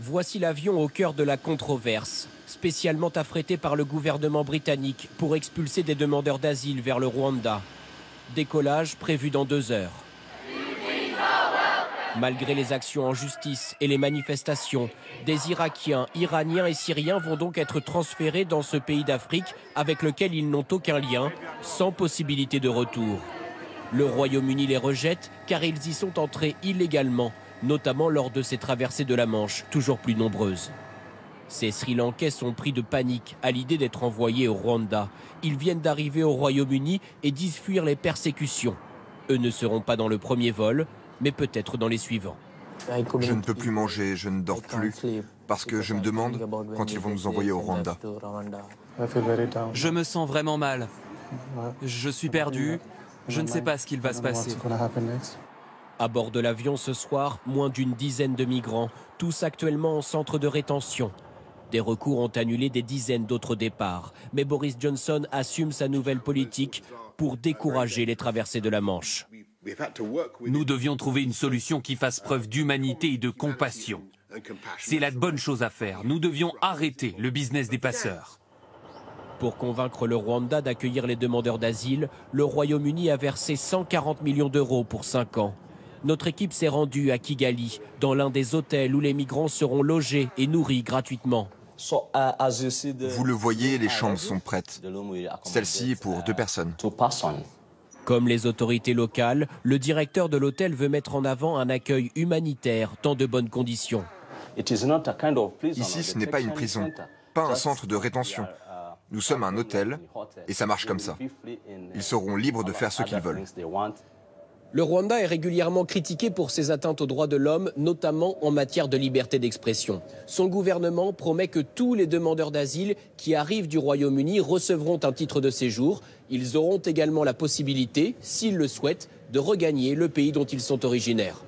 Voici l'avion au cœur de la controverse, spécialement affrété par le gouvernement britannique pour expulser des demandeurs d'asile vers le Rwanda. Décollage prévu dans 2 heures. Malgré les actions en justice et les manifestations, des Irakiens, Iraniens et Syriens vont donc être transférés dans ce pays d'Afrique avec lequel ils n'ont aucun lien, sans possibilité de retour. Le Royaume-Uni les rejette car ils y sont entrés illégalement, notamment lors de ces traversées de la Manche, toujours plus nombreuses. Ces Sri Lankais sont pris de panique à l'idée d'être envoyés au Rwanda. Ils viennent d'arriver au Royaume-Uni et disent fuir les persécutions. Eux ne seront pas dans le premier vol, mais peut-être dans les suivants. Je ne peux plus manger, je ne dors plus, parce que je me demande quand ils vont nous envoyer au Rwanda. Je me sens vraiment mal. Je suis perdu, je ne sais pas ce qu'il va se passer. À bord de l'avion ce soir, moins d'une dizaine de migrants, tous actuellement en centre de rétention. Des recours ont annulé des dizaines d'autres départs. Mais Boris Johnson assume sa nouvelle politique pour décourager les traversées de la Manche. Nous devions trouver une solution qui fasse preuve d'humanité et de compassion. C'est la bonne chose à faire. Nous devions arrêter le business des passeurs. Pour convaincre le Rwanda d'accueillir les demandeurs d'asile, le Royaume-Uni a versé 140 millions d'euros pour 5 ans. Notre équipe s'est rendue à Kigali, dans l'un des hôtels où les migrants seront logés et nourris gratuitement. Vous le voyez, les chambres sont prêtes. Celle-ci est pour 2 personnes. Comme les autorités locales, le directeur de l'hôtel veut mettre en avant un accueil humanitaire dans de bonnes conditions. Ici, ce n'est pas une prison, pas un centre de rétention. Nous sommes un hôtel et ça marche comme ça. Ils seront libres de faire ce qu'ils veulent. Le Rwanda est régulièrement critiqué pour ses atteintes aux droits de l'homme, notamment en matière de liberté d'expression. Son gouvernement promet que tous les demandeurs d'asile qui arrivent du Royaume-Uni recevront un titre de séjour. Ils auront également la possibilité, s'ils le souhaitent, de regagner le pays dont ils sont originaires.